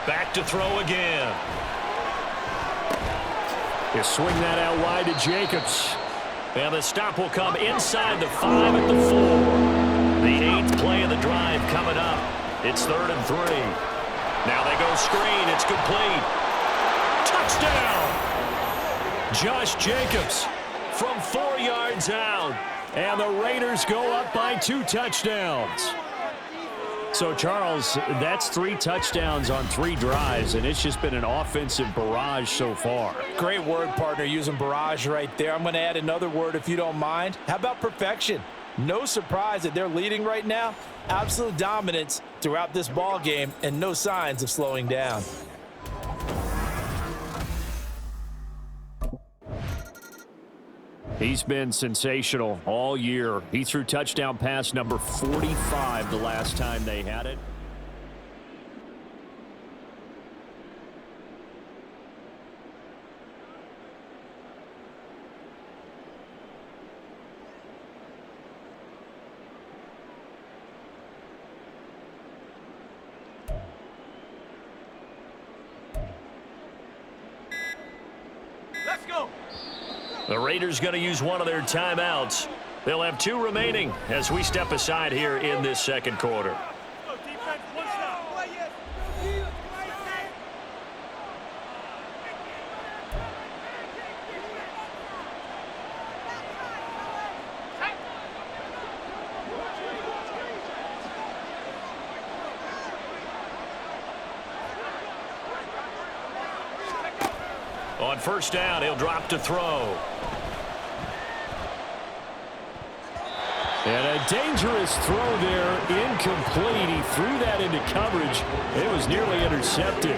Back to throw again. You swing that out wide to Jacobs. And the stop will come inside the 5 at the 4. The 8th play of the drive coming up. It's 3rd and 3. Now they go screen. It's complete. Touchdown! Josh Jacobs from 4 yards out. And the Raiders go up by 2 touchdowns. So, Charles, that's 3 touchdowns on 3 drives, and it's just been an offensive barrage so far. Great word, partner, using barrage right there. I'm going to add another word if you don't mind. How about perfection? No surprise that they're leading right now. Absolute dominance throughout this ball game and no signs of slowing down. He's been sensational all year. He threw touchdown pass number 45 the last time they had it. Let's go. The Raiders going to use one of their timeouts. They'll have 2 remaining as we step aside here in this second quarter. On first down, he'll drop to throw. And a dangerous throw there, incomplete. He threw that into coverage. It was nearly intercepted.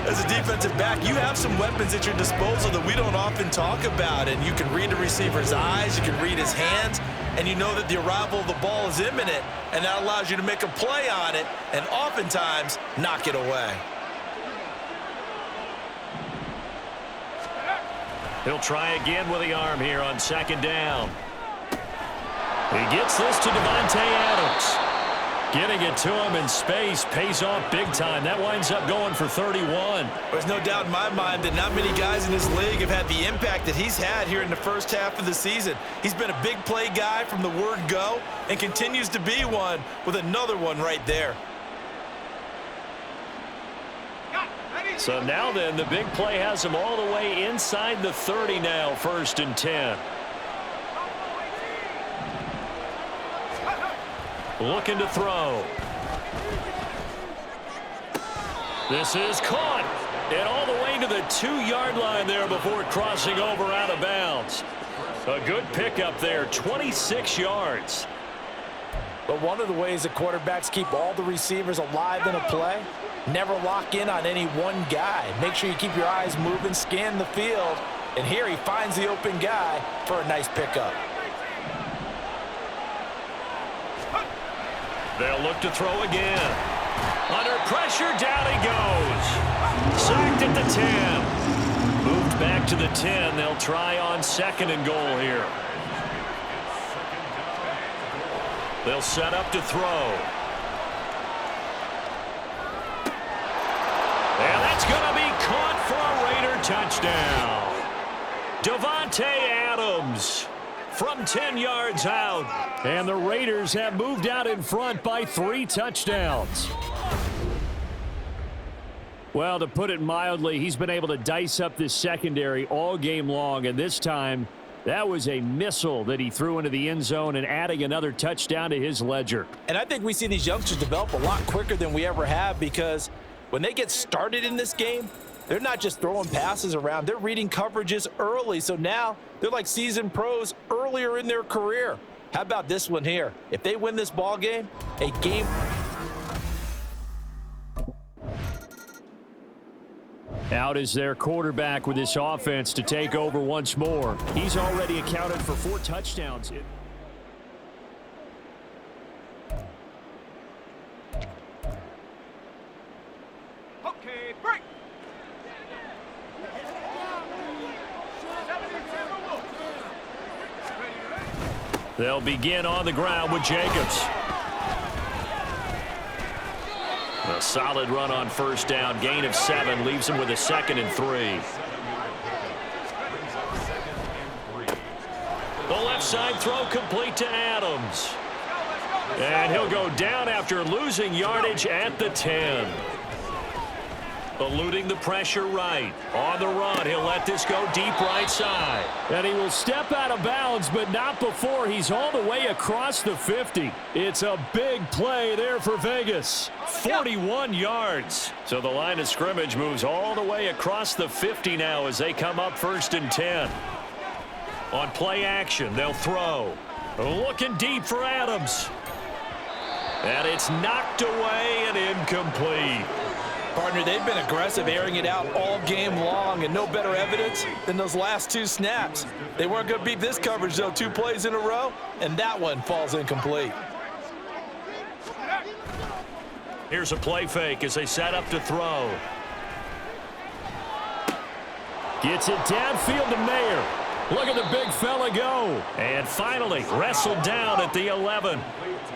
As a defensive back, you have some weapons at your disposal that we don't often talk about. And you can read the receiver's eyes, you can read his hands, and you know that the arrival of the ball is imminent, and that allows you to make a play on it and oftentimes knock it away. He'll try again with the arm here on second down. He gets this to Davante Adams. Getting it to him in space pays off big time. That winds up going for 31. There's no doubt in my mind that not many guys in this league have had the impact that he's had here in the first half of the season. He's been a big play guy from the word go and continues to be one with another one right there. So now then, the big play has him all the way inside the 30 now, 1st and 10. Looking to throw. This is caught. And all the way to the 2-yard line there before crossing over out of bounds. A good pickup there, 26 yards. But one of the ways that quarterbacks keep all the receivers alive in a play, never lock in on any one guy. Make sure you keep your eyes moving, scan the field, and here he finds the open guy for a nice pickup. They'll look to throw again. Under pressure, down he goes. Sacked at the 10. Moved back to the 10. They'll try on 2nd and goal here. They'll set up to throw. And that's going to be caught for a Raider touchdown. Davante Adams from 10 yards out. And the Raiders have moved out in front by 3 touchdowns. Well, to put it mildly, he's been able to dice up this secondary all game long, and this time that was a missile that he threw into the end zone and adding another touchdown to his ledger. And I think we see these youngsters develop a lot quicker than we ever have, because when they get started in this game, they're not just throwing passes around. They're reading coverages early. So now they're like seasoned pros earlier in their career. How about this one here? If they win this ball game, a game. Out is their quarterback with this offense to take over once more. He's already accounted for 4 touchdowns. Okay, break. They'll begin on the ground with Jacobs. A solid run on first down. Gain of 7 leaves him with a 2nd and 3. The left side throw complete to Adams. And he'll go down after losing yardage at the 10. Eluding the pressure right. On the run, he'll let this go deep right side. And he will step out of bounds, but not before he's all the way across the 50. It's a big play there for Vegas. 41 yards. So the line of scrimmage moves all the way across the 50 now as they come up 1st and 10. On play action, they'll throw. Looking deep for Adams. And it's knocked away and incomplete. Partner, they've been aggressive, airing it out all game long, and no better evidence than those last 2 snaps. They weren't going to beat this coverage, though, 2 plays in a row, and that one falls incomplete. Here's a play fake as they set up to throw. Gets it downfield to Mayer. Look at the big fella go. And finally wrestled down at the 11.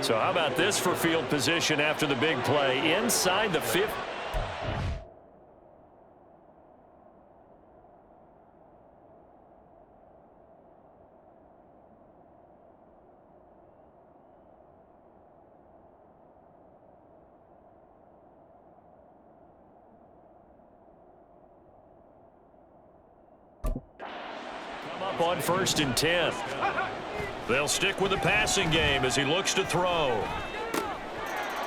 So how about this for field position after the big play? Inside the 50. On 1st and 10. They'll stick with the passing game as he looks to throw.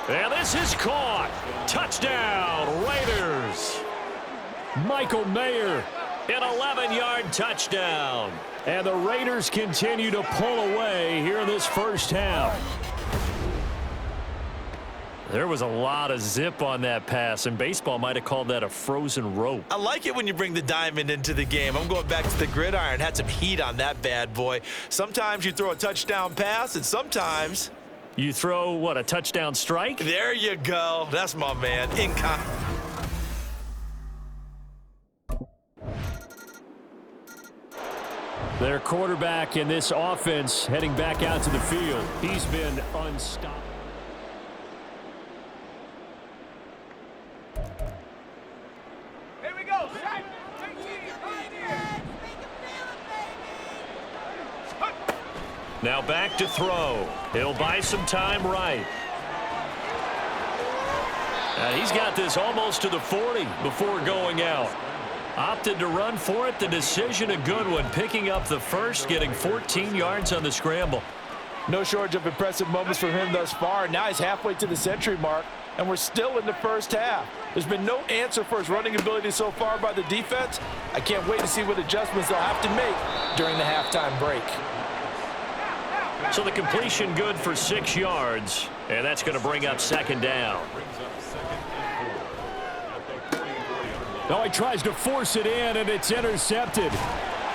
And this is caught. Touchdown, Raiders. Michael Mayer. An 11-yard touchdown. And the Raiders continue to pull away here in this first half. There was a lot of zip on that pass, and baseball might have called that a frozen rope. I like it when you bring the diamond into the game. I'm going back to the gridiron. Had some heat on that bad boy. Sometimes you throw a touchdown pass, and sometimes you throw, what, a touchdown strike? There you go. That's my man. Their quarterback in this offense heading back out to the field. He's been unstoppable. Now back to throw. He'll buy some time right. He's got this almost to the 40 before going out. Opted to run for it. The decision a good one. Picking up the first, getting 14 yards on the scramble. No shortage of impressive moments from him thus far. Now he's halfway to the century mark, and we're still in the first half. There's been no answer for his running ability so far by the defense. I can't wait to see what adjustments they'll have to make during the halftime break. So the completion good for 6 yards, and that's going to bring up 2nd down. Now he tries to force it in, and it's intercepted.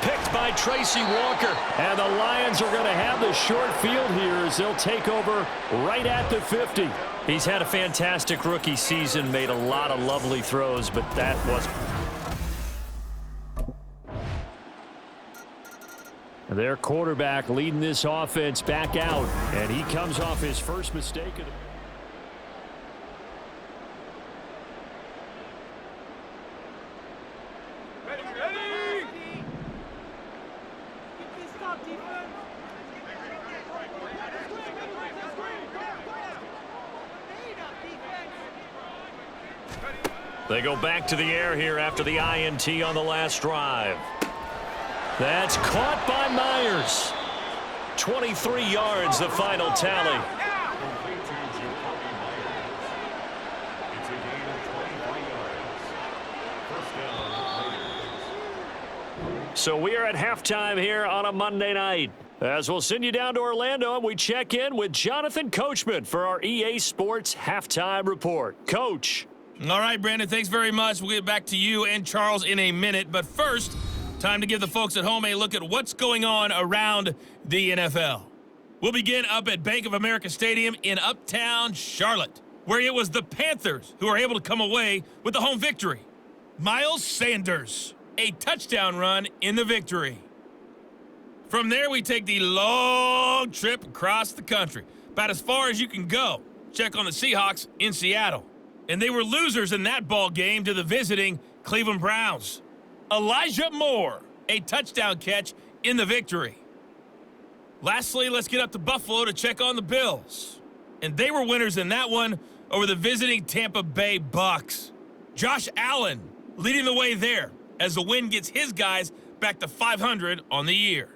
Picked by Tracy Walker. And the Lions are going to have the short field here as they'll take over right at the 50. He's had a fantastic rookie season, made a lot of lovely throws, but that wasn't. Their quarterback leading this offense back out, and he comes off his first mistake of the They go back to the air here after the INT on the last drive. That's caught by Myers. 23 yards, the final tally. So we are at halftime here on a Monday night. As we'll send you down to Orlando, and we check in with Jonathan Coachman for our EA Sports Halftime Report. Coach. All right, Brandon, thanks very much. We'll get back to you and Charles in a minute. But first, time to give the folks at home a look at what's going on around the NFL. We'll begin up at Bank of America Stadium in Uptown Charlotte, where it was the Panthers who were able to come away with the home victory. Miles Sanders, a touchdown run in the victory. From there, we take the long trip across the country, about as far as you can go. Check on the Seahawks in Seattle. And they were losers in that ball game to the visiting Cleveland Browns. Elijah Moore, a touchdown catch in the victory. Lastly, let's get up to Buffalo to check on the Bills. And they were winners in that one over the visiting Tampa Bay Bucks. Josh Allen leading the way there as the win gets his guys back to 500 on the year.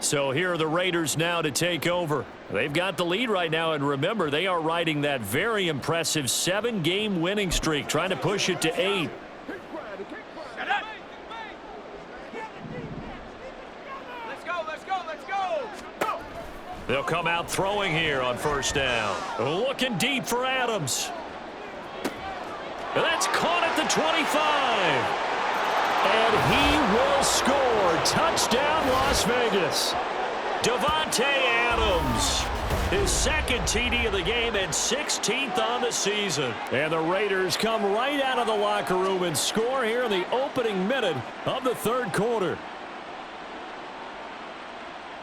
So here are the Raiders now to take over. They've got the lead right now, and remember, they are riding that very impressive 7-game winning streak, trying to push it to 8. Let's go. They'll come out throwing here on first down. Looking deep for Adams. That's caught at the 25. And he will score. Touchdown, Las Vegas. Davante Adams, his second TD of the game and 16th on the season. And the Raiders come right out of the locker room and score here in the opening minute of the third quarter.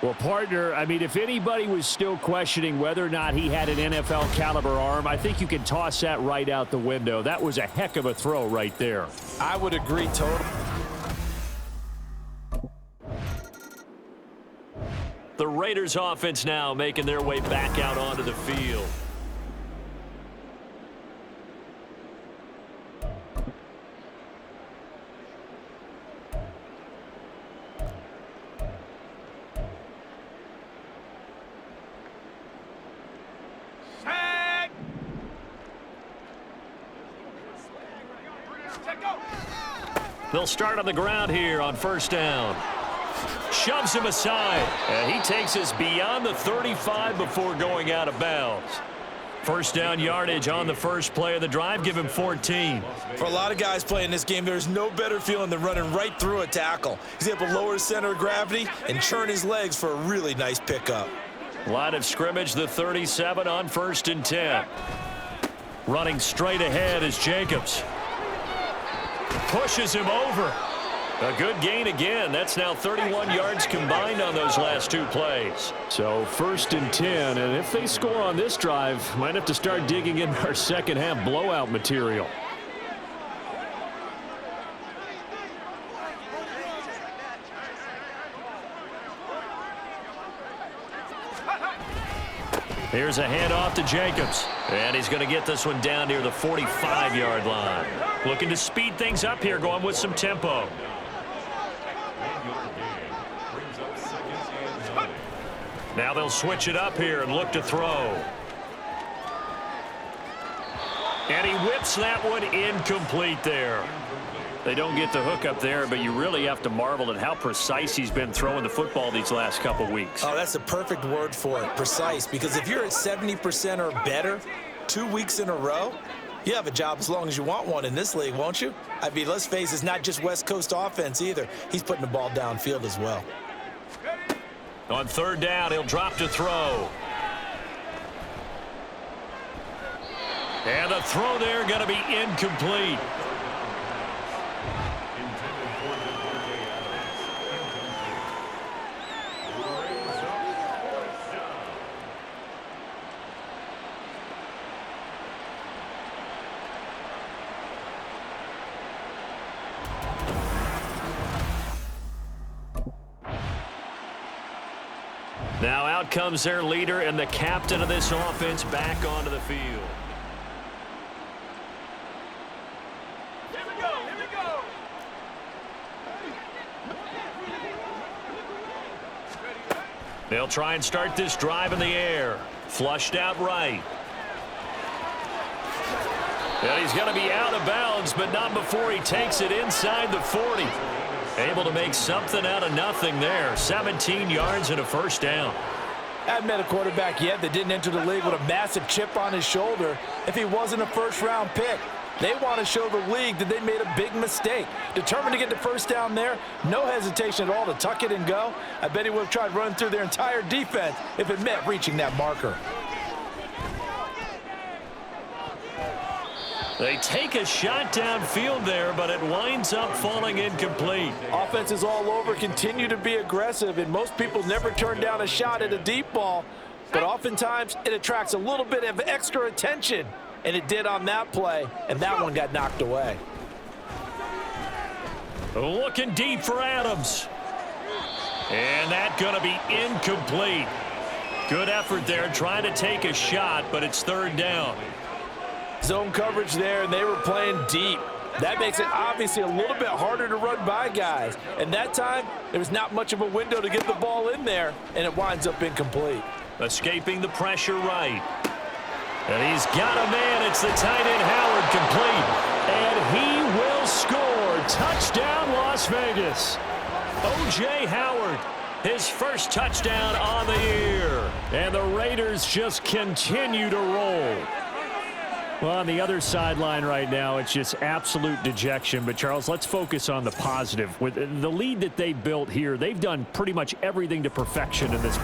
Well, partner, I mean, if anybody was still questioning whether or not he had an NFL caliber arm, I think you can toss that right out the window. That was a heck of a throw right there. I would agree totally. The Raiders offense now making their way back out onto the field. They'll start on the ground here on first down. Shoves him aside, and he takes us beyond the 35 before going out of bounds. First down yardage on the first play of the drive. Give him 14. For a lot of guys playing this game, there's no better feeling than running right through a tackle. He's able to lower his center of gravity and churn his legs for a really nice pickup. Line of scrimmage, the 37 on first and 10. Running straight ahead is Jacobs. Pushes him over. A good gain again. That's now 31 yards combined on those last two plays. So first and 10, and if they score on this drive, might have to start digging in our second half blowout material. Here's a handoff to Jacobs. And he's going to get this one down near the 45-yard line. Looking to speed things up here, going with some tempo. Now they'll switch it up here and look to throw. And he whips that one incomplete there. They don't get the hook up there, but you really have to marvel at how precise he's been throwing the football these last couple weeks. Oh, that's a perfect word for it, precise, because if you're at 70% or better 2 weeks in a row, you have a job as long as you want one in this league, won't you? I mean, let's face it, it's not just West Coast offense either. He's putting the ball downfield as well. On third down, he'll drop to throw. And the throw there going to be incomplete. Now out comes their leader and the captain of this offense back onto the field. Here we go. They'll try and start this drive in the air. Flushed out right. And he's going to be out of bounds, but not before he takes it inside the 40. Able to make something out of nothing there. 17 yards and a first down. I haven't met a quarterback yet that didn't enter the league with a massive chip on his shoulder if he wasn't a first-round pick. They want to show the league that they made a big mistake. Determined to get the first down there, no hesitation at all to tuck it and go. I bet he would have tried running through their entire defense if it meant reaching that marker. They take a shot downfield there, but it winds up falling incomplete. Offenses all over continue to be aggressive, and most people never turn down a shot at a deep ball. But oftentimes, it attracts a little bit of extra attention. And it did on that play, and that one got knocked away. Looking deep for Adams. And that's going to be incomplete. Good effort there trying to take a shot, but it's third down. Zone coverage there, and they were playing deep. That makes it obviously a little bit harder to run by guys. And that time, there was not much of a window to get the ball in there, and it winds up incomplete. Escaping the pressure right. And he's got a man. It's the tight end Howard, complete. And he will score. Touchdown, Las Vegas. O.J. Howard, his first touchdown on the year. And the Raiders just continue to roll. Well, on the other sideline right now, it's just absolute dejection. But, Charles, let's focus on the positive. With the lead that they built here, they've done pretty much everything to perfection in this.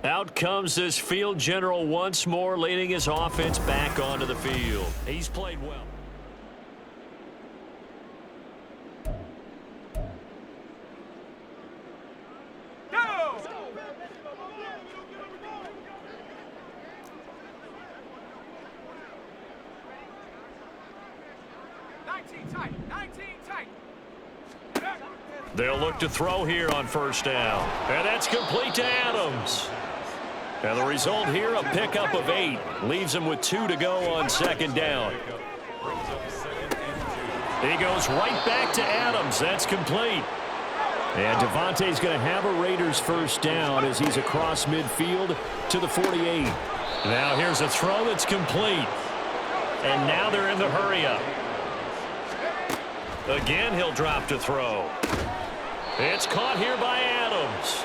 Out comes this field general once more, leading his offense back onto the field. He's played well. Go! 19 tight, 19 tight. They'll look to throw here on first down. And that's complete to Adams. And the result here, a pickup of 8. Leaves him with 2 to go on second down. He goes right back to Adams. That's complete. And Devontae's going to have a Raiders first down as he's across midfield to the 48. Now here's a throw that's complete. And now they're in the hurry-up. Again, he'll drop to throw. It's caught here by Adams.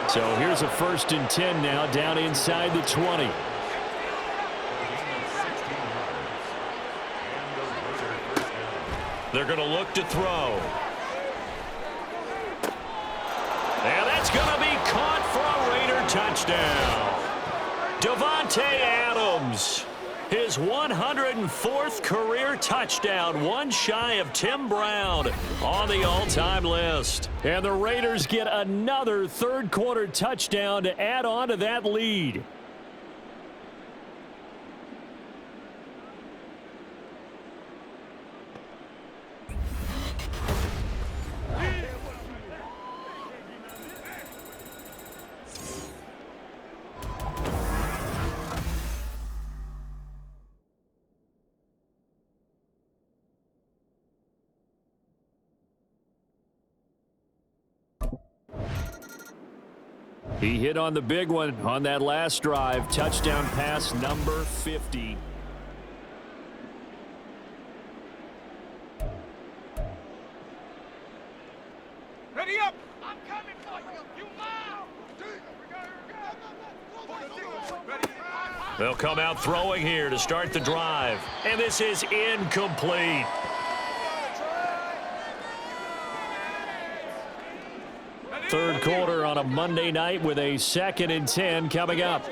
So here's a 1st and 10 now, down inside the 20. They're going to look to throw. And that's going to be caught for a Raider touchdown. Davante Adams, his 104th career touchdown, one shy of Tim Brown on the all-time list. And the Raiders get another third-quarter touchdown to add on to that lead. He hit on the big one on that last drive. Touchdown pass number 50. Ready up! I'm coming for you! You mouth! They'll come out throwing here to start the drive. And this is incomplete. Third quarter on a Monday night with a 2nd and 10 coming up.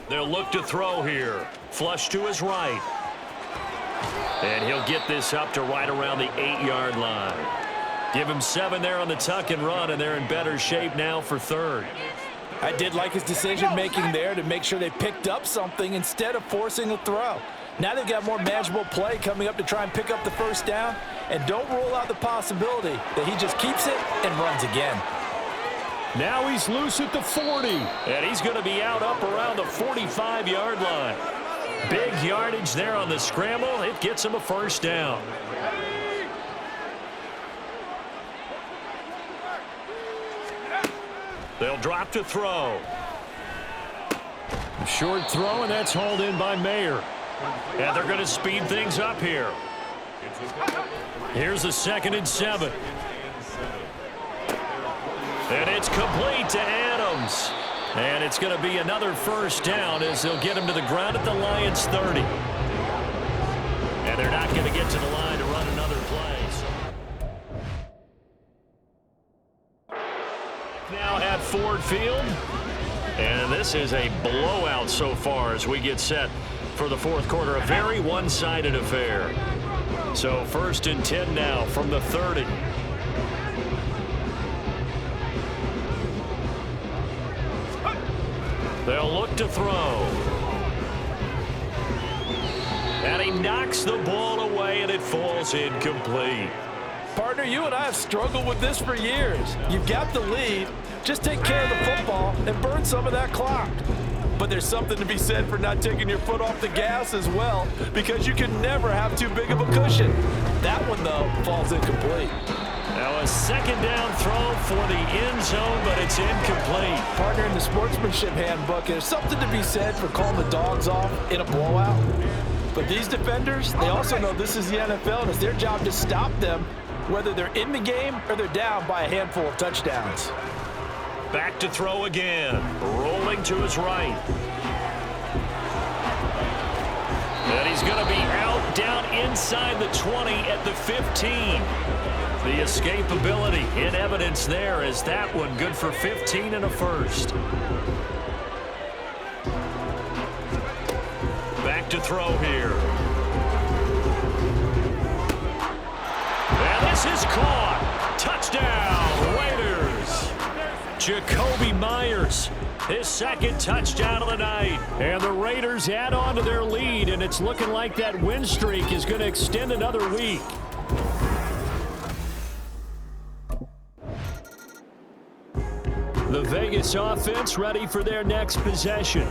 They'll look to throw here. Flush to his right. And he'll get this up to right around the 8-yard line. Give him 7 there on the tuck and run, and they're in better shape now for third. I did like his decision-making there to make sure they picked up something instead of forcing a throw. Now they've got more manageable play coming up to try and pick up the first down, and don't rule out the possibility that he just keeps it and runs again. Now he's loose at the 40. And he's going to be out up around the 45-yard line. Big yardage there on the scramble. It gets him a first down. They'll drop to throw. Short throw, and that's hauled in by Mayer. And they're going to speed things up here. Here's a 2nd and 7. And it's complete to Adams. And it's going to be another first down as they'll get him to the ground at the Lions' 30. And they're not going to get to the line to run another play. Now at Ford Field. And this is a blowout so far as we get set for the 4th quarter. A very one-sided affair. So 1st and 10 now from the 30. They'll look to throw. And he knocks the ball away, and it falls incomplete. Partner, you and I have struggled with this for years. You've got the lead. Just take care of the football and burn some of that clock. But there's something to be said for not taking your foot off the gas as well, because you can never have too big of a cushion. That one, though, falls incomplete. Now a 2nd down throw for the end zone, but it's incomplete. Partner, in the sportsmanship handbook, there's something to be said for calling the dogs off in a blowout. But these defenders, they also know this is the NFL, and it's their job to stop them, whether they're in the game or they're down by a handful of touchdowns. Back to throw again. Rolling to his right. And he's going to be out down inside the 20 at the 15. The escapability in evidence there is that one good for 15 and a first. Back to throw here. And this is caught. Touchdown, Raiders. Jacoby Myers, his 2nd touchdown of the night. And the Raiders add on to their lead, and it's looking like that win streak is going to extend another week. The Vegas offense ready for their next possession.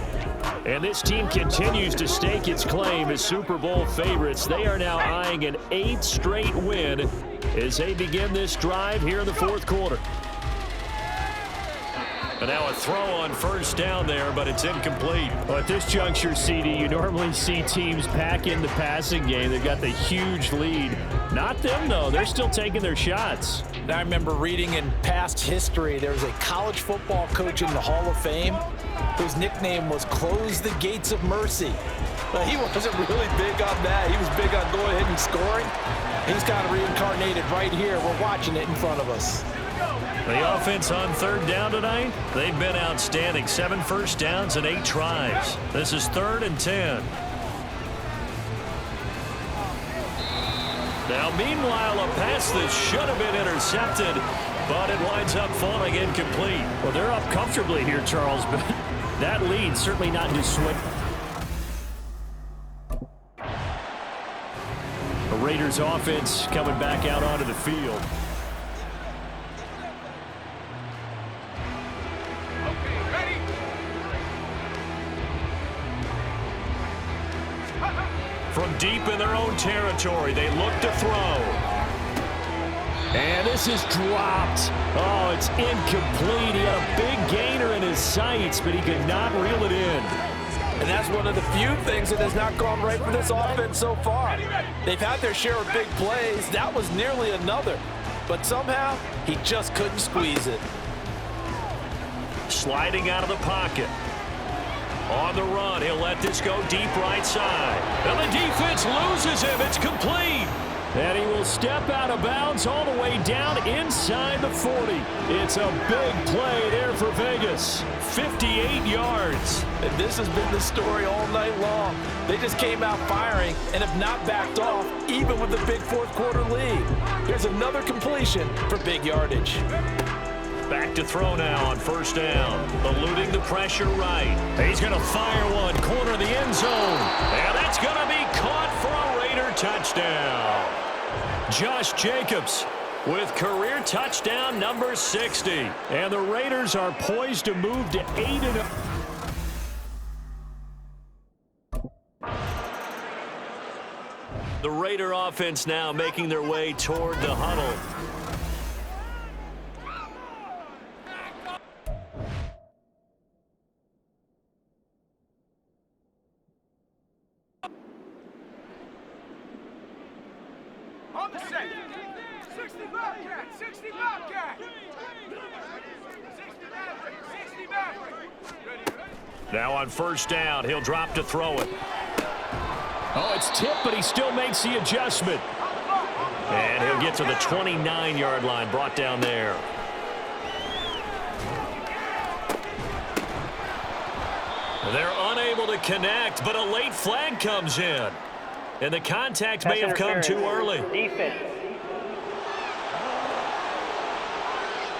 And this team continues to stake its claim as Super Bowl favorites. They are now eyeing an 8th straight win as they begin this drive here in the 4th quarter. And now a throw on 1st down there, but it's incomplete. Well, at this juncture, CD, you normally see teams pack in the passing game. They've got the huge lead. Not them, though. They're still taking their shots. I remember reading in past history, there was a college football coach in the Hall of Fame whose nickname was Close the Gates of Mercy. But he wasn't really big on that. He was big on going ahead and scoring. He's kind of reincarnated right here. We're watching it in front of us. The offense on 3rd down tonight, they've been outstanding. 7 first downs and 8 tries. This is 3rd and 10. Now, meanwhile, a pass that should have been intercepted, but it winds up falling incomplete. Well, they're up comfortably here, Charles, but that lead certainly not in his swing. The Raiders offense coming back out onto the field. From deep in their own territory, they look to throw. And this is dropped. Oh, it's incomplete. He had a big gainer in his sights, but he could not reel it in. And that's one of the few things that has not gone right for this offense so far. They've had their share of big plays. That was nearly another. But somehow, he just couldn't squeeze it. Sliding out of the pocket. On the run, he'll let this go deep right side. And the defense loses him. It's complete. And he will step out of bounds all the way down inside the 40. It's a big play there for Vegas. 58 yards. And this has been the story all night long. They just came out firing and have not backed off, even with the big 4th quarter lead. Here's another completion for big yardage. Back to throw now on 1st down. Eluding the pressure right. He's going to fire one. Corner of the end zone. And that's going to be caught for a Raider touchdown. Josh Jacobs with career touchdown number 60. And the Raiders are poised to move to 8-0. The Raider offense now making their way toward the huddle. Set. 60 Bobcat. 60 Bobcat. 60 Maverick. 60 Maverick. Ready? Now on first down, he'll drop to throw it. Oh, it's tipped, but he still makes the adjustment. And he'll get to the 29-yard line, brought down there. They're unable to connect, but a late flag comes in. And the contact may have come too early. Defense.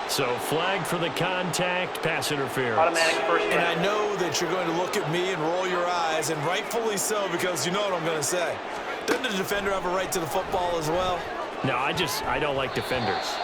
So flag for the contact, pass interference. Automatic first And down. I know that you're going to look at me and roll your eyes, and rightfully so, because you know what I'm going to say. Doesn't the defender have a right to the football as well? No, I don't like defenders.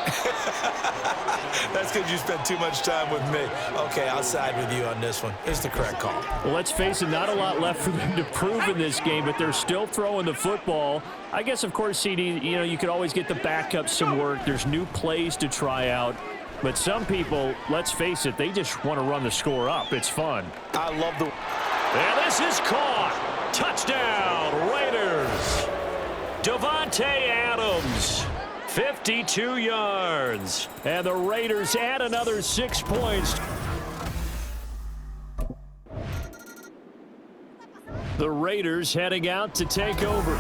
That's because you spent too much time with me. Okay, I'll side with you on this one. It's the correct call. Well, let's face it, not a lot left for them to prove in this game, but they're still throwing the football. I guess, of course, CD, you could always get the backup some work. There's new plays to try out. But some people, let's face it, they just want to run the score up. It's fun. I love the... And this is caught. Touchdown, Raiders. Davante Adams, 52 yards. And the Raiders add another 6 points. The Raiders heading out to take over.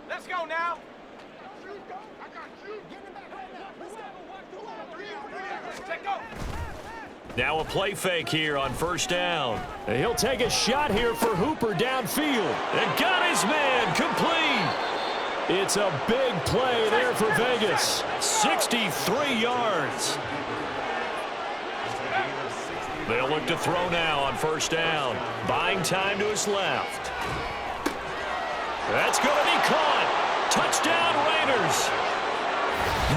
Let's go now. Take go. Now a play fake here on first down. He'll take a shot here for Hooper downfield. And got his man complete. It's a big play there for Vegas. 63 yards. They'll look to throw now on first down. Buying time to his left. That's going to be caught. Touchdown, Raiders.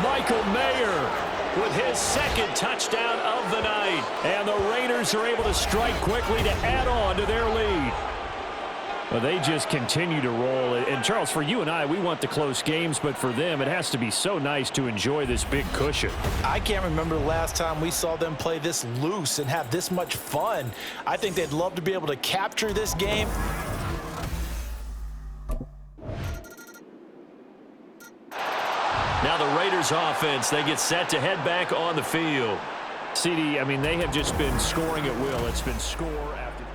Michael Mayer With his second touchdown of the night. And the Raiders are able to strike quickly to add on to their lead. Well, they just continue to roll. And, Charles, for you and I, we want the close games, but for them, it has to be so nice to enjoy this big cushion. I can't remember the last time we saw them play this loose and have this much fun. I think they'd love to be able to capture this game. Now the Raiders offense, they get set to head back on the field. CD, I mean, they have just been scoring at will. It's been score after.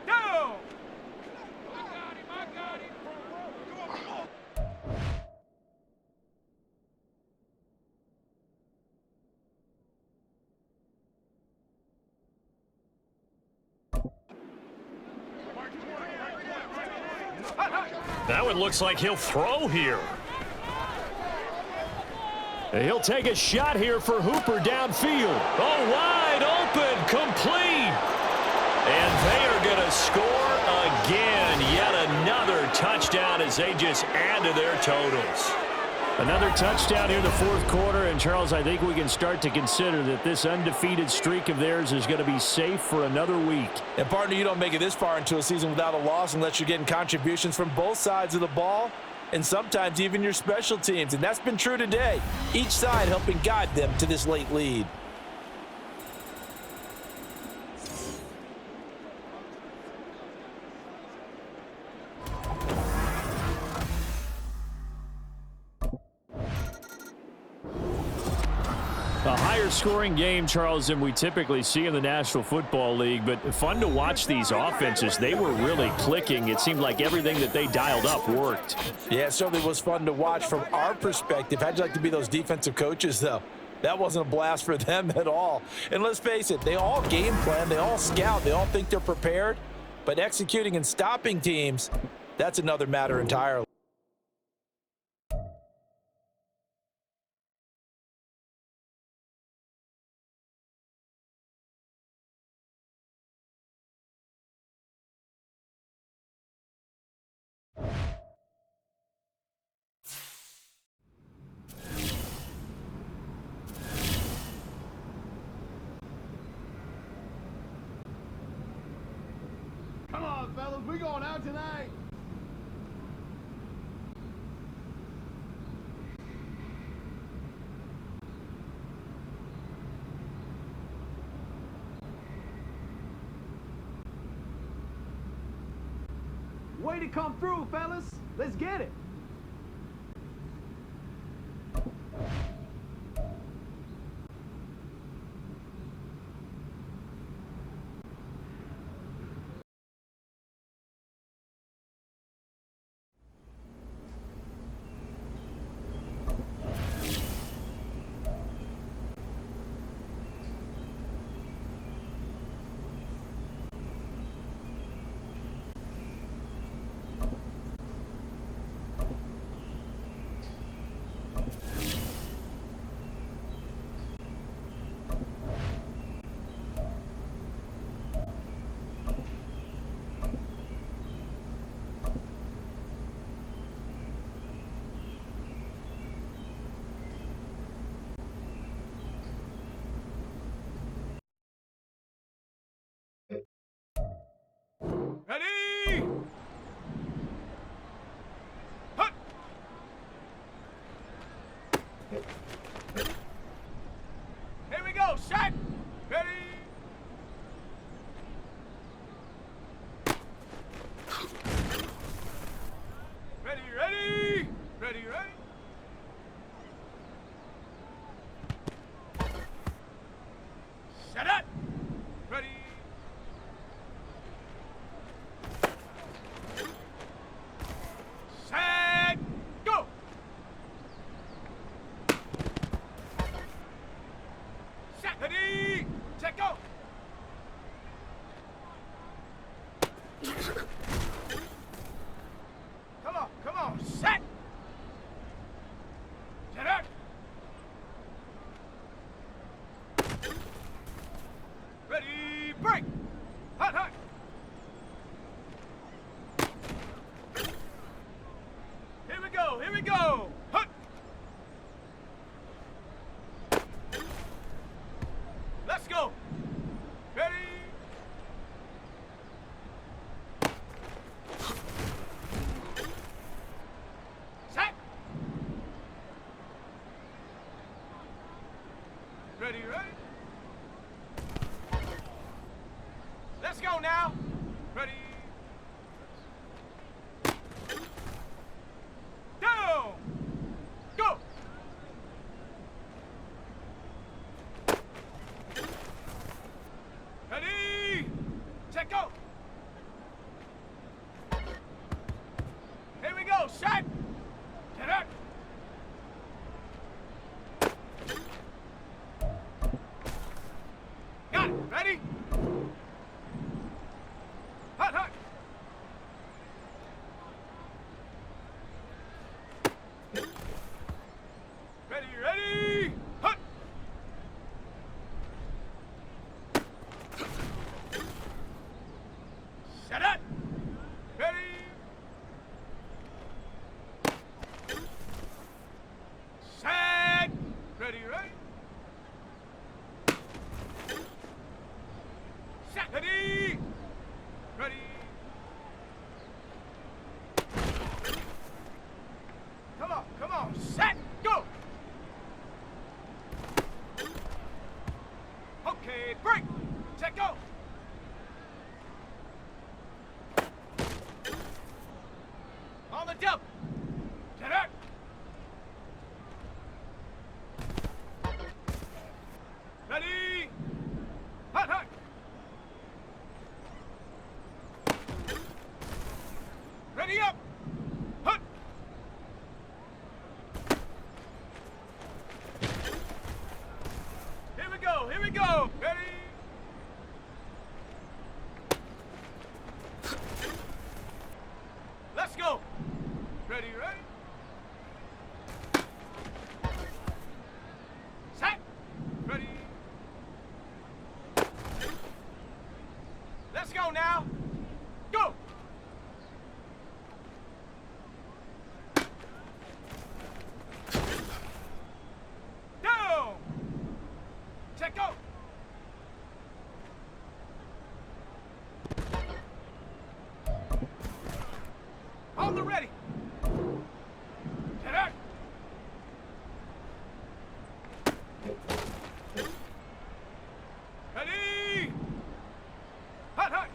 Go! I got him. That one looks like he'll throw here. He'll take a shot here for Hooper downfield. Oh, wide open, complete. And they are going to score again. Yet another touchdown as they just add to their totals. Another touchdown here in the fourth quarter. And, Charles, I think we can start to consider that this undefeated streak of theirs is going to be safe for another week. And, partner, you don't make it this far into a season without a loss unless you're getting contributions from both sides of the ball and sometimes even your special teams. And that's been true today. Each side helping guide them to this late lead. A higher scoring game, Charles, than we typically see in the National Football League, but fun to watch these offenses. They were really clicking. It seemed like everything that they dialed up worked. Yeah, it certainly was fun to watch from our perspective. How'd you like to be those defensive coaches, though? That wasn't a blast for them at all. And let's face it, they all game plan, they all scout, they all think they're prepared, but executing and stopping teams, that's another matter entirely. Come on, fellas, we going out tonight. Way to come through, fellas. Let's get it. Ready? Hut! Here we go, set! Ready? Ready, ready! Ready, ready? Set up! Ready? Set! Go! Set! Ready! Set, go! Come on, set! Set up! Ready, break! Hot, hot! Here we go, here we go! Hut! Let's go! Ready? Set! Ready, ready? Let's go now! Ready? Down! Go! Ready? Set, go! Here we go, set! Set up! Got it, ready? Hut, hut! Ready, ready! Hut! Set up! Ready! Set! Ready, ready? Set! Ready! Ready! Come on, set, go! Okay, break! Set, go! On the double! Set up! Ready! Hot, hot! Ready up! Hut! Here we go, here we go! Ready? Let's go! Ready, ready? Set! Ready? Let's go now! Go! Down! Check, go! On the ready! Set up! Ready! Hut, hut!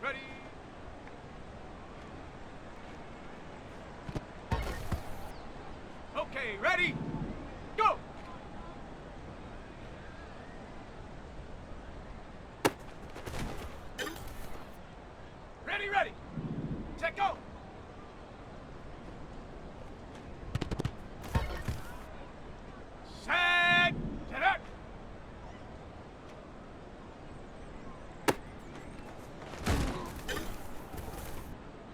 Ready. Okay, ready? Go! Ready, ready. Check, go! Set! Get up!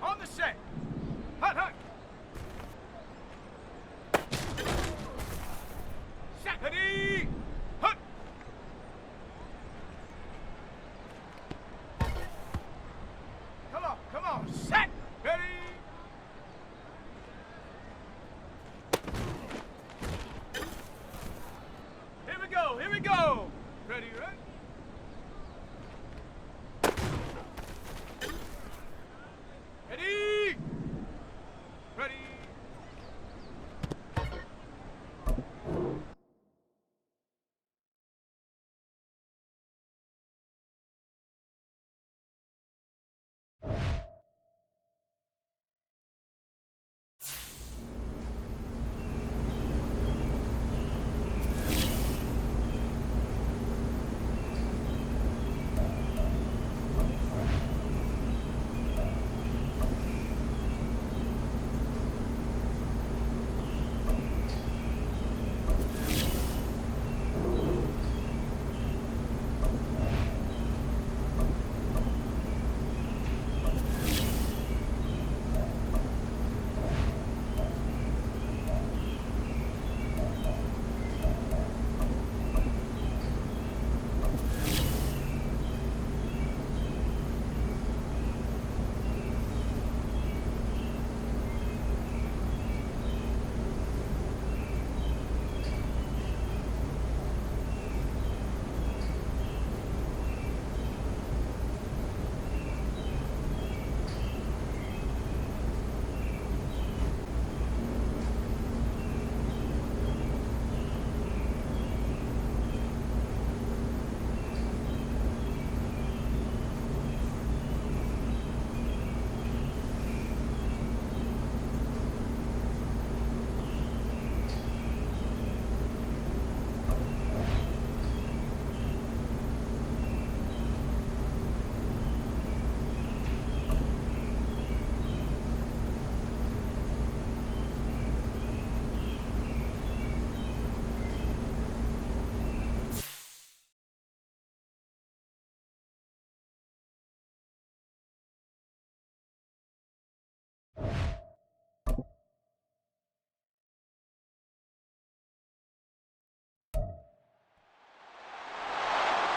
On the set! Hut, hut! Set! Ready! Hut! Come on, set! Ready! Here we go! Ready, right? Ready! Ready!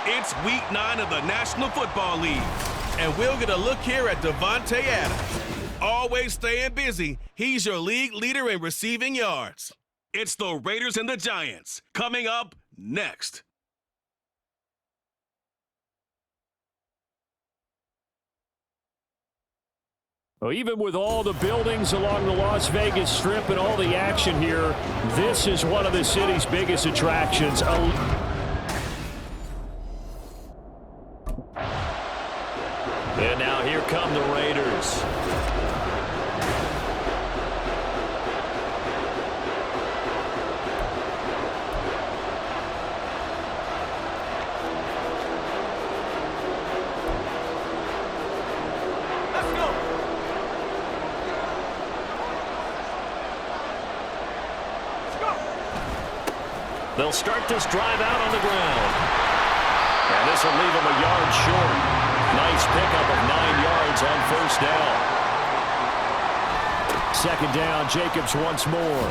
It's week 9 of the National Football League, and we'll get a look here at Davante Adams. Always staying busy, he's your league leader in receiving yards. It's the Raiders and the Giants, coming up next. Well, even with all the buildings along the Las Vegas Strip and all the action here, this is one of the city's biggest attractions. And now here come the Raiders. Let's go! Let's go! They'll start this drive out on the ground. And this will leave them a yard short. Nice pickup of 9 yards on first down. Second down, Jacobs once more.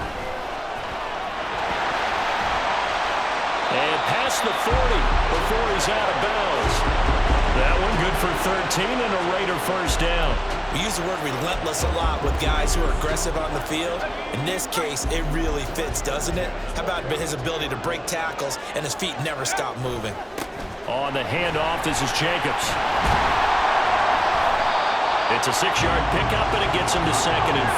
And past the 40 before he's out of bounds. That one good for 13 and a Raider first down. We use the word relentless a lot with guys who are aggressive on the field. In this case, it really fits, doesn't it? How about his ability to break tackles and his feet never stop moving? On the handoff, this is Jacobs. It's a 6-yard pickup, and it gets him to 2nd and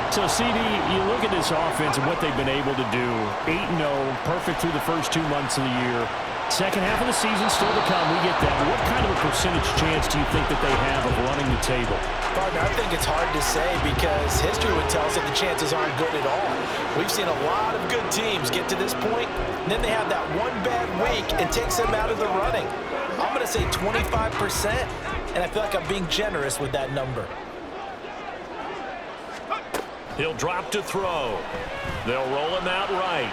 4. So, CD, you look at this offense and what they've been able to do. 8-0, perfect through the first 2 months of the year. Second half of the season still to come. We get that. What kind of a percentage chance do you think that they have of running the table? Partner, I think it's hard to say because history would tell us that the chances aren't good at all. We've seen a lot of good teams get to this point, and then they have that one bad week and takes them out of the running. I'm going to say 25%, and I feel like I'm being generous with that number. He'll drop to throw. They'll roll him out right.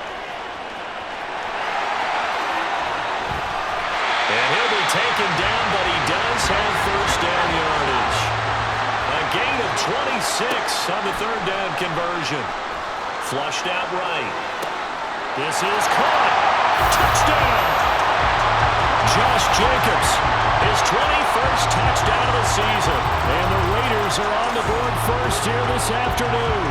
And he'll be taken down, but he does have first down yardage. A gain of 26 on the third down conversion. Flushed out right. This is caught. Touchdown! Josh Jacobs, his 21st touchdown of the season. And the Raiders are on the board first here this afternoon.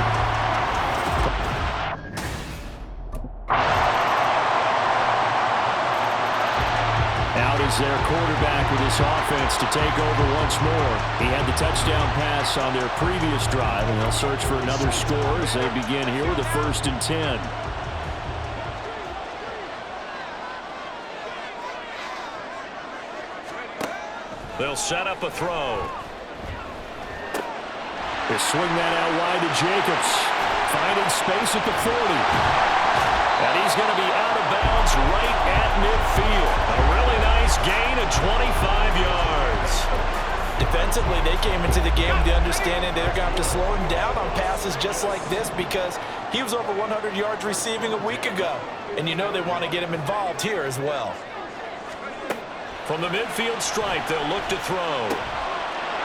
Out is their quarterback with his offense to take over once more. He had the touchdown pass on their previous drive, and they'll search for another score as they begin here with a 1st and 10. They'll set up a throw. They swing that out wide to Jacobs, finding space at the 40. And he's going to be out of bounds right at midfield. A really nice gain of 25 yards. Defensively, they came into the game with the understanding they're going to have to slow him down on passes just like this because he was over 100 yards receiving a week ago. And you know they want to get him involved here as well. From the midfield stripe, they'll look to throw.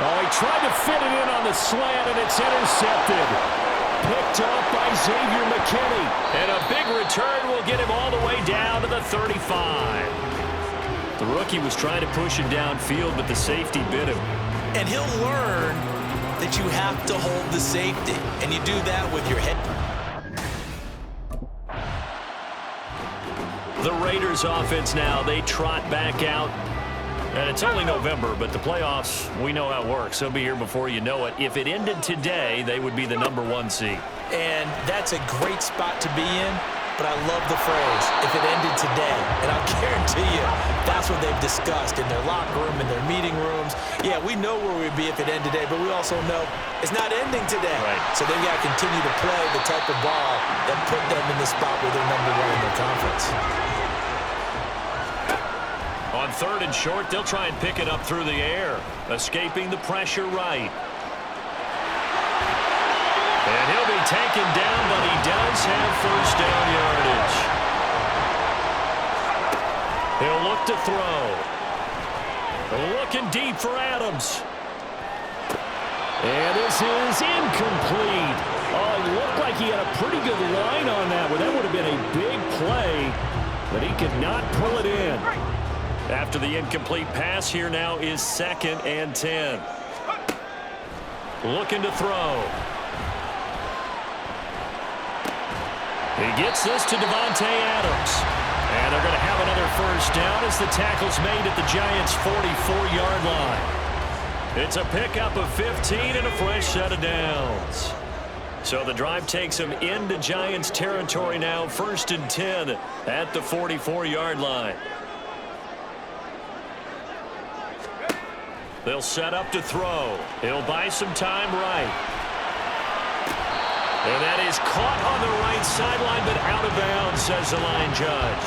Oh, he tried to fit it in on the slant, and it's intercepted. Picked off by Xavier McKinney. And a big return will get him all the way down to the 35. The rookie was trying to push him downfield, but the safety bit him. And he'll learn that you have to hold the safety, and you do that with your head. The Raiders offense now, they trot back out. And it's only November, but the playoffs, we know how it works. They'll be here before you know it. If it ended today, they would be the #1 seed. And that's a great spot to be in, but I love the phrase, if it ended today. And I'll guarantee you, that's what they've discussed in their locker room, in their meeting rooms. Yeah, we know where we'd be if it ended today, but we also know it's not ending today. Right. So they've got to continue to play the type of ball that put them in the spot where they're #1 in their conference. On 3rd and short, they'll try and pick it up through the air, escaping the pressure right. And he'll be taken down, but he does have first down yardage. He'll look to throw. Looking deep for Adams. And this is incomplete. Oh, it looked like he had a pretty good line on that one. That would have been a big play, but he could not pull it in. After the incomplete pass, here now is 2nd and 10. Looking to throw. He gets this to Davante Adams. And they're going to have another first down as the tackle's made at the Giants' 44-yard line. It's a pickup of 15 and a fresh set of downs. So the drive takes them into Giants territory now, 1st and 10 at the 44-yard line. They'll set up to throw. He'll buy some time right. And that is caught on the right sideline, but out of bounds, says the line judge.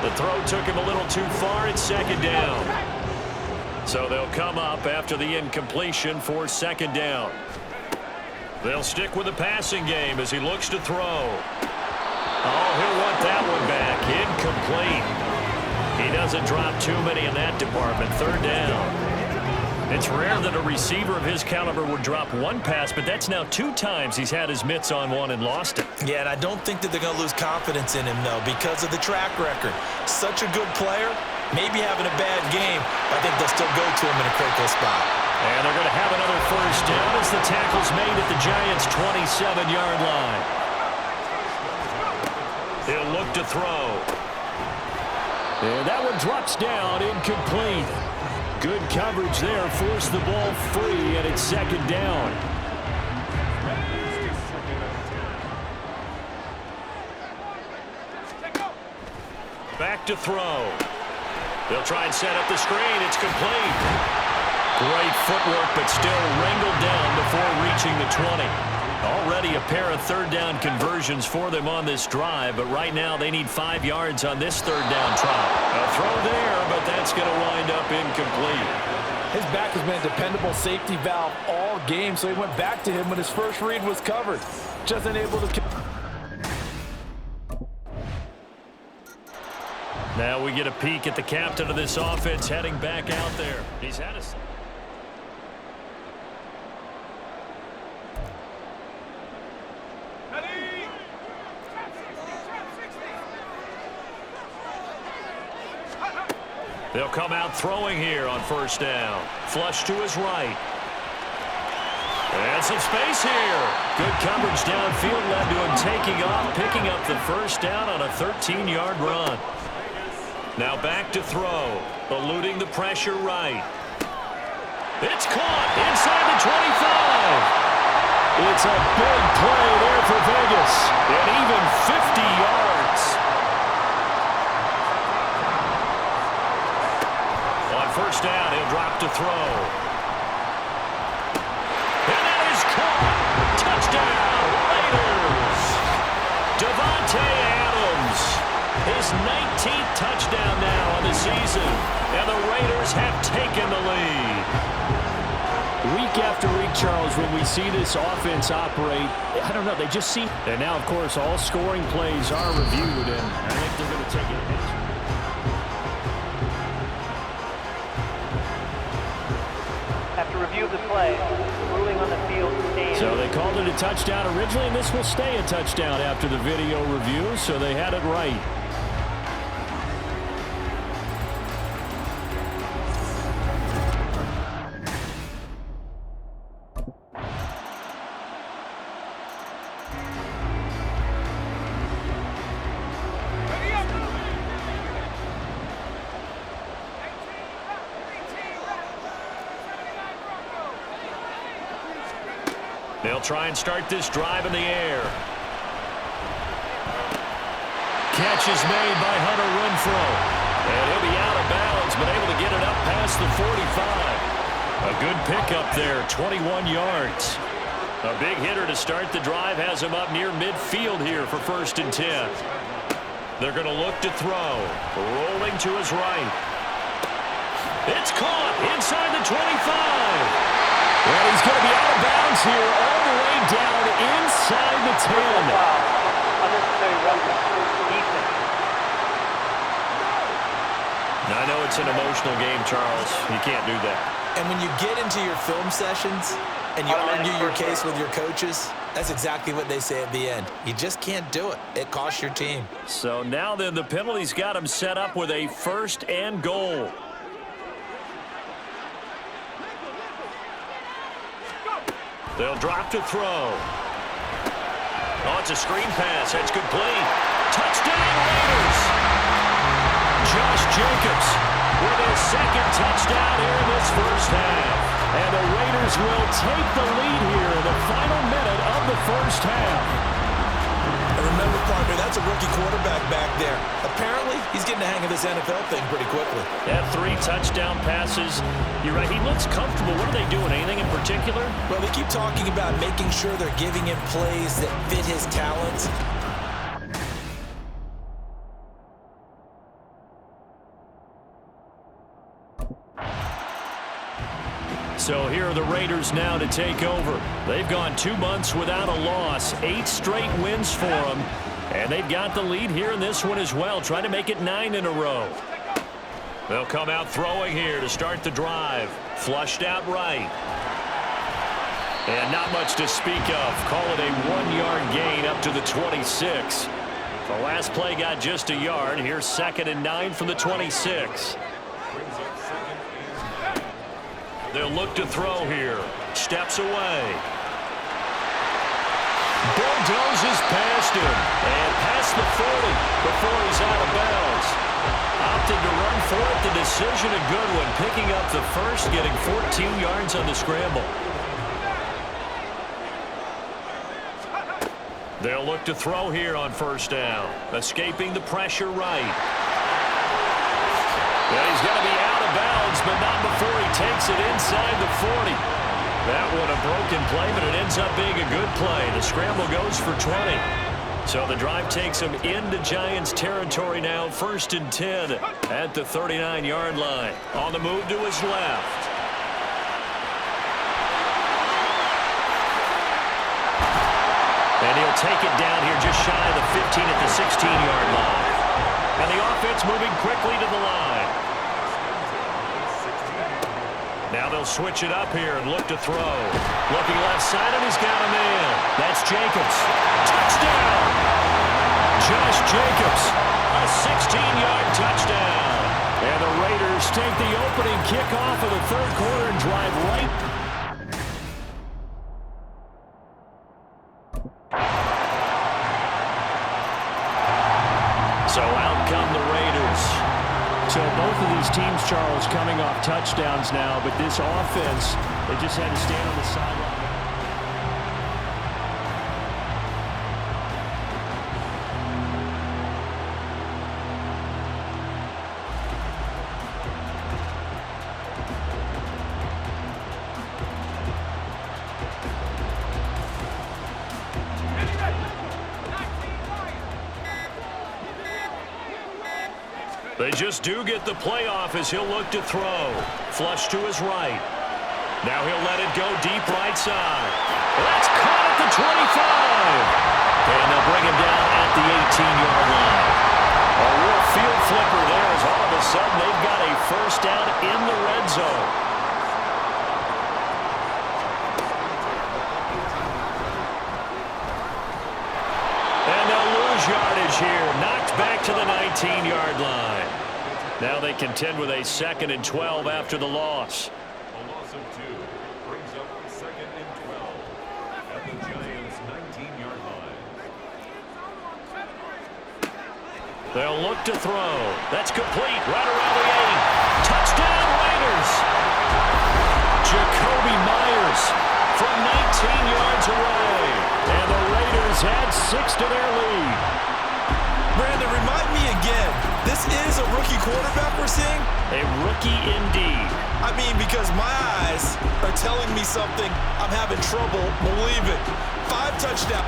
The throw took him a little too far. It's 2nd down. So they'll come up after the incompletion for 2nd down. They'll stick with the passing game as he looks to throw. Oh, he'll want that one back. Incomplete. He doesn't drop too many in that department. 3rd down. It's rare that a receiver of his caliber would drop one pass, but that's now 2 times he's had his mitts on one and lost it. Yeah, and I don't think that they're going to lose confidence in him, though, because of the track record. Such a good player, maybe having a bad game, but I think they'll still go to him in a critical spot. And they're going to have another first down as the tackle's made at the Giants' 27-yard line. He'll look to throw. And that one drops down, incomplete. Good coverage there, forced the ball free, and it's 2nd down. Back to throw. They'll try and set up the screen. It's complete. Great footwork, but still wrangled down before reaching the 20. Already a pair of third down conversions for them on this drive, but right now they need 5 yards on this third down try. A throw there, but that's going to wind up incomplete. His back has been a dependable safety valve all game, so he went back to him when his first read was covered. Just unable to... Now we get a peek at the captain of this offense heading back out there. He's had a... They'll come out throwing here on first down. Flush to his right. And some space here. Good coverage downfield led to him taking off, picking up the first down on a 13-yard run. Now back to throw, eluding the pressure right. It's caught inside the 25. It's a big play there for Vegas, and even 50 yards. On first down, he'll drop to throw. And that is caught. Touchdown, Raiders. Davante Adams. His 19th touchdown now on the season, and the Raiders have taken the lead. Week after week, Charles, when we see this offense operate, I don't know, they just seem... And now, of course, all scoring plays are reviewed, and I think they're going to take advantage. After review of the play, ruling on the field stands. So they called it a touchdown originally, and this will stay a touchdown after the video review, so they had it right. They'll try and start this drive in the air. Catch is made by Hunter Renfrow. And he'll be out of bounds, but able to get it up past the 45. A good pickup there, 21 yards. A big hitter to start the drive has him up near midfield here for 1st and 10. They're going to look to throw. Rolling to his right. It's caught inside the 25. And he's going to be out of bounds here all the way down inside the 10. Unnecessary roughness. Defense. Now, I know it's an emotional game, Charles. You can't do that. And when you get into your film sessions and you argue your case with your coaches, that's exactly what they say at the end. You just can't do it. It costs your team. So now then, the penalty's got him set up with a 1st and goal. They'll drop to throw. Oh, it's a screen pass. That's complete. Touchdown, Raiders. Josh Jacobs with his 2nd touchdown here in this first half. And the Raiders will take the lead here in the final minute of the first half. And remember, partner, that's a rookie quarterback back there. Apparently, he's getting the hang of this NFL thing pretty quickly. Had 3 touchdown passes. You're right, he looks comfortable. What are they doing? Anything in particular? Well, they keep talking about making sure they're giving him plays that fit his talents. So here are the Raiders now to take over. They've gone 2 months without a loss, 8 straight wins for them, and they've got the lead here in this one as well, trying to make it 9 in a row. They'll come out throwing here to start the drive. Flushed out right. And not much to speak of. Call it a 1-yard gain up to the 26. The last play got just a yard. Here's 2nd and 9 from the 26. They'll look to throw here. Steps away. Bulldozes past him. And past the 40 before he's out of bounds. Opted to run for it. The decision a good one. Picking up the first, getting 14 yards on the scramble. They'll look to throw here on 1st down. Escaping the pressure right. Well, he's going to be out of bounds, but not before he takes it inside the 40. That one a broken play, but it ends up being a good play. The scramble goes for 20. So the drive takes him into Giants territory now, 1st and 10 at the 39-yard line. On the move to his left. And he'll take it down here just shy of the 15 at the 16-yard line. And the offense moving quickly to the line. Now they'll switch it up here and look to throw. Looking left side, and he's got him in. That's Jacobs. Touchdown! Josh Jacobs, a 16-yard touchdown. And the Raiders take the opening kickoff of the third quarter and drive right. So out come the Raiders. So both of these teams, Charles, coming off touchdowns now, but this offense, they just had to stand on the sideline. They just do get the playoff as he'll look to throw. Flush to his right. Now he'll let it go deep right side. That's caught at the 25. And they'll bring him down at the 18-yard line. A real field flipper there as all of a sudden they've got a first down in the red zone. And they'll lose yardage here. Knocked back to the 19-yard line. Now they contend with a 2nd and 12 after the loss. A loss of 2 brings up 2nd and 12 at the Giants' 19-yard line. They'll look to throw. That's complete right around the 8. Touchdown Raiders. Jacoby Myers from 19 yards away. And the Raiders add 6 to their lead. Brandon, remind me again, this is a rookie quarterback we're seeing? A rookie indeed. I mean, because my eyes are telling me something I'm having trouble believing. 5 touchdowns.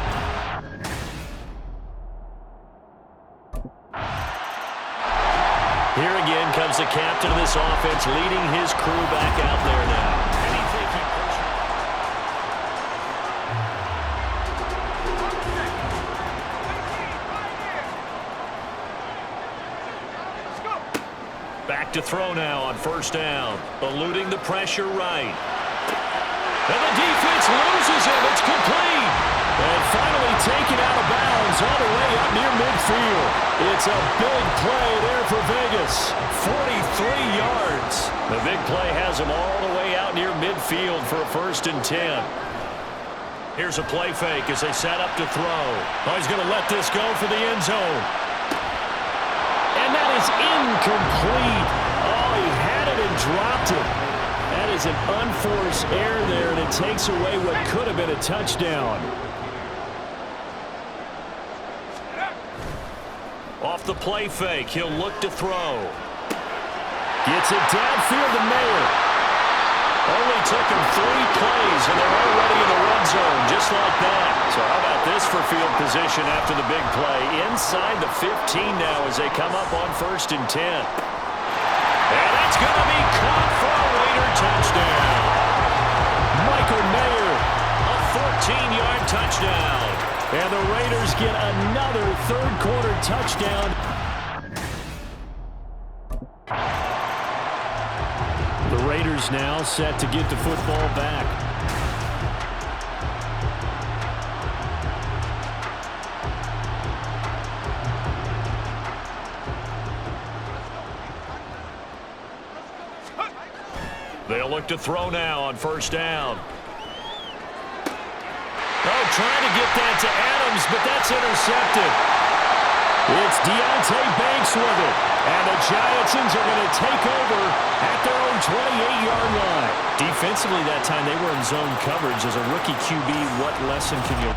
Here again comes the captain of this offense leading his crew back out there now. And he think he pushed. Back to throw now on 1st down. Eluding the pressure right. And the defense loses him. It's complete. And finally taken out of bounds all the way up near midfield. It's a big play there for Vegas. 43 yards. The big play has him all the way out near midfield for a 1st and 10. Here's a play fake as they set up to throw. Oh, he's going to let this go for the end zone. And that is incomplete. Oh, he had it and dropped it. That is an unforced error there, and it takes away what could have been a touchdown. Off the play fake, he'll look to throw. Gets it downfield to Mayer. Only took him 3 plays, and they're already in the red zone, just like that. So how about this for field position after the big play? Inside the 15 now as they come up on 1st and 10. And that's going to be caught for a Raider touchdown. Michael Mayer, a 14-yard touchdown. And the Raiders get another third-quarter touchdown. The Raiders now set to get the football back. They'll look to throw now on 1st down. Oh, trying to get that to Adams, but that's intercepted. It's Deontay Banks with it. And the Giantsons are going to take over at their own 28-yard line. Defensively that time, they were in zone coverage. As a rookie QB, what lesson can you...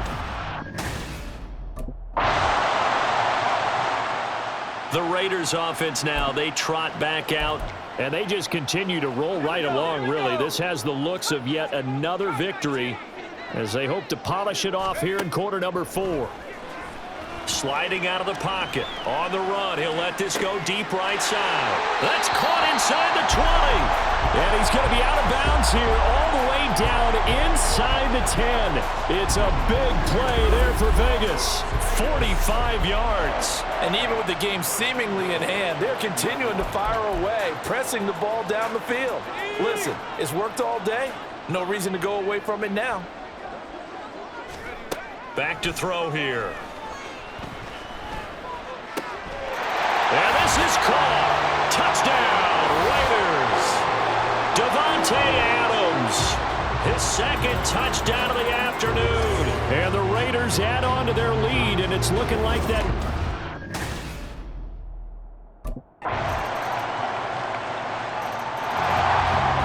The Raiders offense now. They trot back out. And they just continue to roll right along, really. This has the looks of yet another victory as they hope to polish it off here in quarter number 4. Sliding out of the pocket. On the run. He'll let this go deep right side. That's caught inside the 20. And he's going to be out of bounds here all the way down inside the 10. It's a big play there for Vegas. 45 yards. And even with the game seemingly in hand, they're continuing to fire away, pressing the ball down the field. Listen, it's worked all day. No reason to go away from it now. Back to throw here. And this is caught. Touchdown, Raiders. Davante Adams, his second touchdown of the afternoon. And the Raiders add on to their lead, and it's looking like that.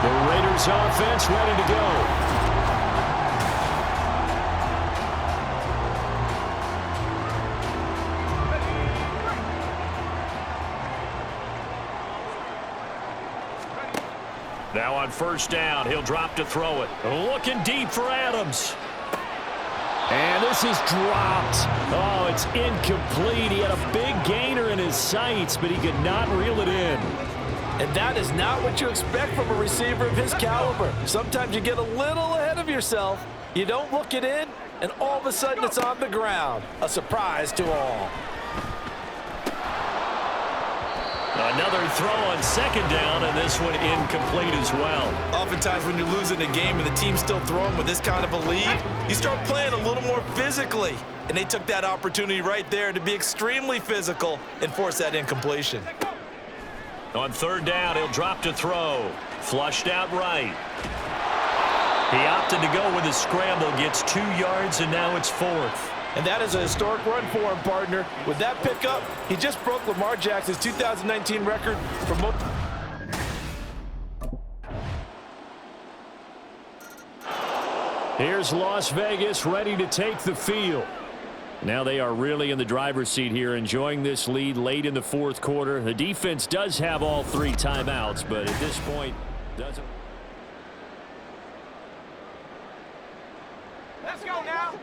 The Raiders offense ready to go. Now on first down, he'll drop to throw it. Looking deep for Adams. And this is dropped. Oh, it's incomplete. He had a big gainer in his sights, but he could not reel it in. And that is not what you expect from a receiver of his caliber. Sometimes you get a little ahead of yourself. You don't look it in, and all of a sudden it's on the ground. A surprise to all. Another throw on second down, and this one incomplete as well. Oftentimes when you're losing a game and the team's still throwing with this kind of a lead, you start playing a little more physically. And they took that opportunity right there to be extremely physical and force that incompletion. On third down, he'll drop to throw. Flushed out right. He opted to go with a scramble, gets 2 yards, and now it's 4th. And that is a historic run for him, partner. With that pickup, he just broke Lamar Jackson's 2019 record for most. Here's Las Vegas ready to take the field. Now they are really in the driver's seat here, enjoying this lead late in the 4th quarter. The defense does have all 3 timeouts, but at this point doesn't. Let's go now.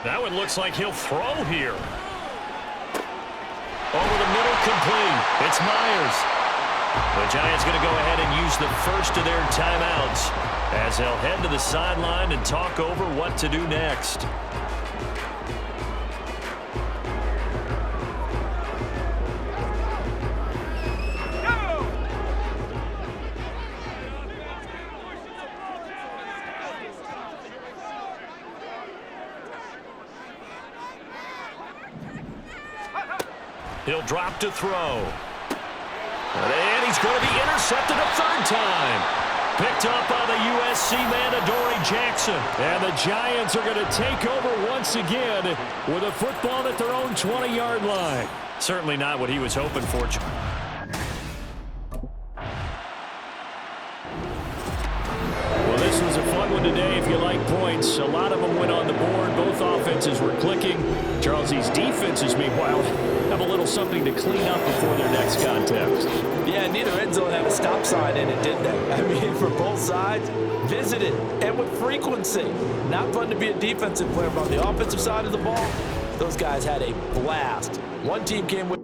That one looks like he'll throw here. Over the middle, complete. It's Myers. The Giants going to go ahead and use the first of their timeouts as they'll head to the sideline and talk over what to do next. He'll drop to throw. And he's going to be intercepted a 3rd time. Picked up by the USC man, Adoree Jackson. And the Giants are going to take over once again with a football at their own 20-yard line. Certainly not what he was hoping for. Well, this was a fun one today if you like points. A lot of them went on the board. Both offenses were clicking. Charles, these defenses, meanwhile, have a little something to clean up before their next contest. Yeah, neither end zone had a stop sign in it, did they? I mean, for both sides, visited and with frequency. Not fun to be a defensive player, but on the offensive side of the ball, those guys had a blast. One team came with